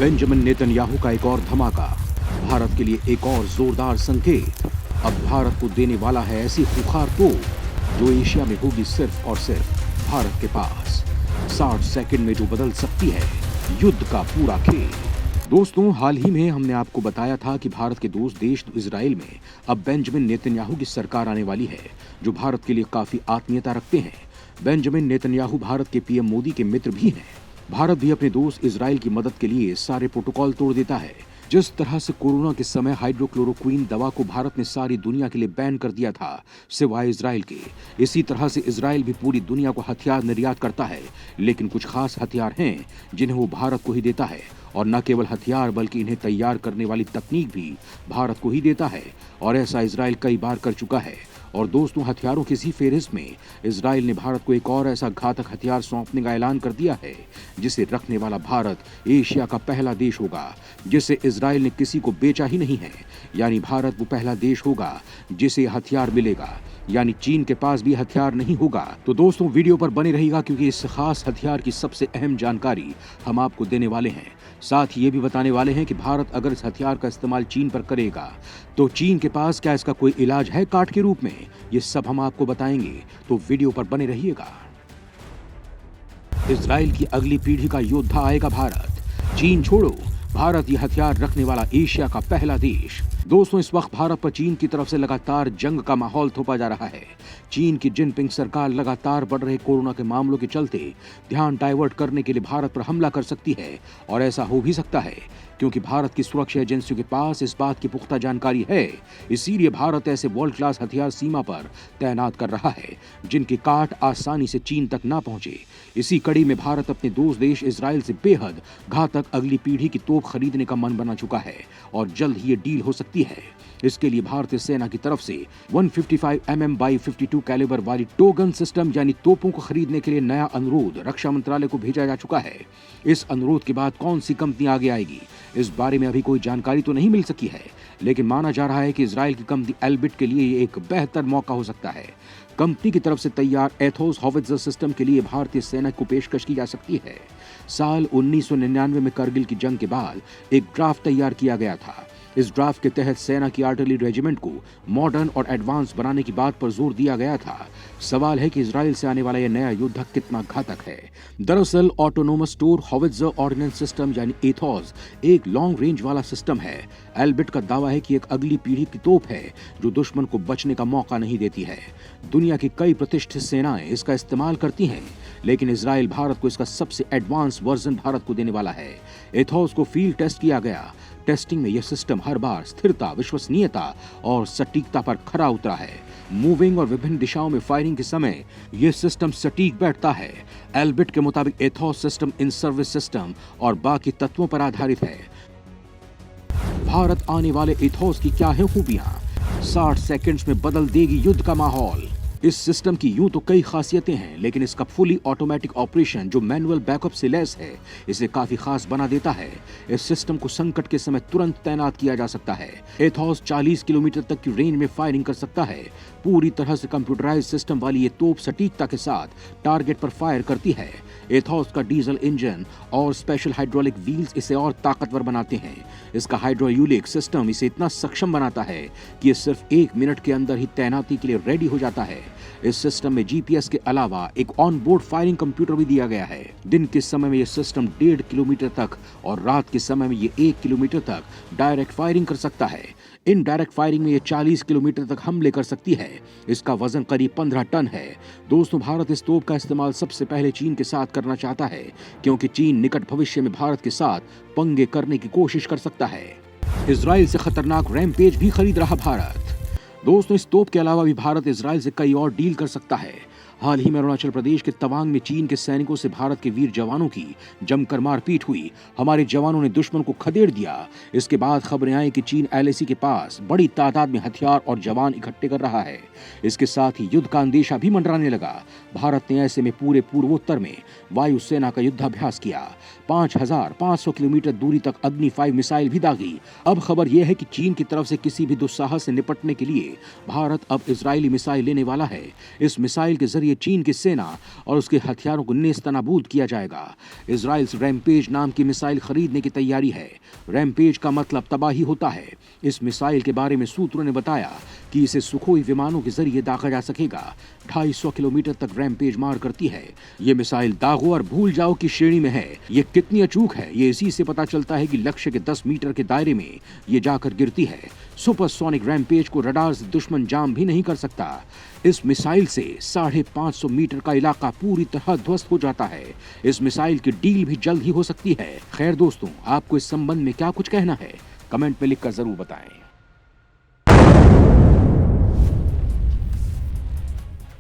Benjamin Netanyahu का एक और धमाका, भारत के लिए एक और जोरदार संकेत। अब भारत को देने वाला है ऐसी खुखार तोप जो एशिया में होगी सिर्फ और सिर्फ भारत के पास। 60 सेकंड में जो बदल सकती है युद्ध का पूरा खेल। दोस्तों, हाल ही में हमने आपको बताया था कि भारत के दोस्त देश इजराइल में अब बेंजामिन नेतन्याहू की सरकार आने वाली है, जो भारत के लिए काफी आत्मीयता रखते हैं। बेंजामिन नेतन्याहू भारत के पीएम मोदी के मित्र भी हैं। भारत भी अपने दोस्त इजराइल की मदद के लिए सारे प्रोटोकॉल तोड़ देता है। जिस तरह से कोरोना के समय हाइड्रोक्लोरोक्वीन दवा को भारत ने सारी दुनिया के लिए बैन कर दिया था, सिवाय इजराइल के, इसी तरह से इजराइल भी पूरी दुनिया को हथियार निर्यात करता है। लेकिन कुछ खास हथियार हैं जिन्हें वो भारत को ही देता है, और न केवल हथियार बल्कि इन्हें तैयार करने वाली तकनीक भी भारत को ही देता है। और ऐसा इजराइल कई बार कर चुका है। और दोस्तों, हथियारों की इसी फेहरिस्त में इजराइल ने भारत को एक और ऐसा घातक हथियार सौंपने का ऐलान कर दिया है, जिसे रखने वाला भारत एशिया का पहला देश होगा जिसे इजराइल ने किसी को बेचा ही नहीं है। यानी भारत वो पहला देश होगा जिसे हथियार मिलेगा, यानी चीन के पास भी हथियार नहीं होगा। तो दोस्तों, वीडियो पर बने रहिएगा क्योंकि इस खास हथियार की सबसे अहम जानकारी हम आपको देने वाले हैं। साथ ही ये भी बताने वाले हैं कि भारत अगर इस हथियार का इस्तेमाल चीन पर करेगा तो चीन के पास क्या इसका कोई इलाज है काट के रूप में, ये सब हम आपको बताएंगे। तो वीडियो पर बने रहिएगा। इजराइल की अगली पीढ़ी का योद्धा आएगा भारत। चीन छोड़ो, भारत ये हथियार रखने वाला एशिया का पहला देश। दोस्तों, इस वक्त भारत पर चीन की तरफ से लगातार जंग का माहौल थोपा जा रहा है। चीन की जिनपिंग सरकार लगातार बढ़ रहे कोरोना के मामलों के चलते ध्यान डाइवर्ट करने के लिए भारत पर हमला कर सकती है, और ऐसा हो भी सकता है क्योंकि भारत की सुरक्षा एजेंसियों के पास इस बात की पुख्ता जानकारी है। इसीलिए भारत ऐसे वर्ल्ड क्लास हथियार सीमा पर तैनात कर रहा है जिनकी काट आसानी से चीन तक ना पहुंचे। इसी कड़ी में भारत अपने दोस्त देश इजराइल से बेहद घातक अगली पीढ़ी की तोप खरीदने का मन बना चुका है, और जल्द ही ये डील हो सकती है। इसके लिए भारतीय सेना की तरफ से 155 mm by 52 कैलिबर वाली टोगन सिस्टम यानी तोपों को खरीदने के लिए नया अनुरोध रक्षा मंत्रालय को भेजा जा चुका है। इस अनुरोध के बाद कौन सी कंपनी आगे आएगी, इस बारे में अभी कोई जानकारी तो नहीं मिल सकी है, लेकिन माना जा रहा है कि इजराइल की कंपनी एल्बिट के लिए ये एक बेहतर मौका हो सकता है। कंपनी की तरफ से तैयार एथोस हॉवित्जर सिस्टम के लिए भारतीय सेना को पेशकश की जा सकती है। साल 1999 में करगिल की जंग के बाद एक ड्राफ्ट तैयार किया गया था। इस ड्राफ्ट के तहत सेना की आर्टिलरी रेजिमेंट को मॉडर्न और एडवांस बनाने की बात पर जोर दिया गया था। सवाल है कि इजराइल से आने वाला यह नया युद्धक कितना घातक है। दरअसल ऑटोनोमस टोर हॉवित्जर ऑर्डिनेंस सिस्टम यानी एथोस एक लॉन्ग रेंज वाला सिस्टम है। एल्बिट का दावा है कि एक अगली पीढ़ी की तोप है जो दुश्मन को बचने का मौका नहीं देती है। दुनिया की कई प्रतिष्ठित सेनाएं इसका इस्तेमाल करती हैं, लेकिन इजराइल भारत को इसका सबसे एडवांस वर्जन भारत को देने वाला है। एथोस को फील्ड टेस्ट किया गया। टेस्टिंग में यह सिस्टम हर बार स्थिरता, विश्वसनीयता और सटीकता पर खरा उतरा है। मूविंग और विभिन्न दिशाओं में फायरिंग के समय यह सिस्टम सटीक बैठता है। एल्बिट के मुताबिक Athos system in service system और बाकी तत्वों पर आधारित है। भारत आने वाले एथोस की क्या है खूबियां? 60 सेकंड्स में बदल देगी युद्ध का माहौल। इस सिस्टम की यूं तो कई खासियतें हैं, लेकिन इसका फुली ऑटोमेटिक ऑपरेशन जो मैनुअल बैकअप से लैस है, इसे काफी खास बना देता है। इस सिस्टम को संकट के समय तुरंत तैनात किया जा सकता है। एथोस 40 किलोमीटर तक की रेंज में फायरिंग कर सकता है। पूरी तरह से कंप्यूटराइज्ड सिस्टम वाली ये तोप सटीकता के साथ टारगेट पर फायर करती है। एथोस का डीजल इंजन और स्पेशल हाइड्रोलिक व्हील्स इसे और ताकतवर बनाते हैं। इसका हाइड्रोयूलिक सिस्टम इसे इतना सक्षम बनाता है कि ये सिर्फ 1 मिनट के अंदर ही तैनाती के लिए रेडी हो जाता है। इस सिस्टम में जीपीएस के अलावा एक ऑन बोर्ड फायरिंग कंप्यूटर भी दिया गया है। दिन के समय में यह सिस्टम 1.5 किलोमीटर तक और रात के समय में ये 1 किलोमीटर तक डायरेक्ट फायरिंग कर सकता है। इन डायरेक्ट फायरिंग में ये 40 किलोमीटर तक हमले कर सकती है। इसका वजन करीब 15 टन है। दोस्तों, भारत इस तोप का इस्तेमाल सबसे पहले चीन के साथ करना चाहता है, क्योंकि चीन निकट भविष्य में भारत के साथ पंगे करने की कोशिश कर सकता है। इजराइल से खतरनाक रैमपेज भी खरीद रहा भारत। दोस्तों, इस तोप के अलावा भी भारत इजराइल से कई और डील कर सकता है। हाल ही में अरुणाचल प्रदेश के तवांग में चीन के सैनिकों से भारत के वीर जवानों की जमकर मारपीट हुई। हमारे जवानों ने दुश्मन को खदेड़ दिया। इसके बाद खबरें आई कि चीन एलएसी के पास बड़ी तादाद में हथियार और जवान इकट्ठे कर रहा है। इसके साथ ही युद्ध का अंदेशा भी मंडराने लगा। भारत ने ऐसे में पूरे पूर्वोत्तर में वायुसेना का युद्धाभ्यास किया। 5500 किलोमीटर दूरी तक अग्नि 5 मिसाइल भी दागी। अब खबर यह है कि चीन की तरफ से किसी भी दुस्साहस से निपटने के लिए भारत अब इजरायली मिसाइल लेने वाला है। इस मिसाइल के जरिए जरिए चीन की सेना और उसके हथियारों को नेस्तनाबूद किया जाएगा। इजराइल से रैमपेज नाम की मिसाइल खरीदने की तैयारी है। रैमपेज का मतलब तबाही होता है। इस मिसाइल के बारे में सूत्रों ने बताया कि इसे सुखोई विमानों के जरिए दागा जा सकेगा। 250 किलोमीटर तक रैमपेज मार करती है। ये मिसाइल दागो और भूल जाओ की श्रेणी में है। ये कितनी अचूक है ये इसी से पता चलता है कि लक्ष्य के 10 मीटर के दायरे में ये जाकर गिरती है। सुपरसोनिक रैमपेज को रडार से दुश्मन जाम भी नहीं कर सकता। इस मिसाइल से 550 मीटर का इलाका पूरी तरह ध्वस्त हो जाता है। इस मिसाइल की डील भी जल्द ही हो सकती है। खैर दोस्तों, आपको इस संबंध में क्या कुछ कहना है, कमेंट में लिखकर जरूर बताएं।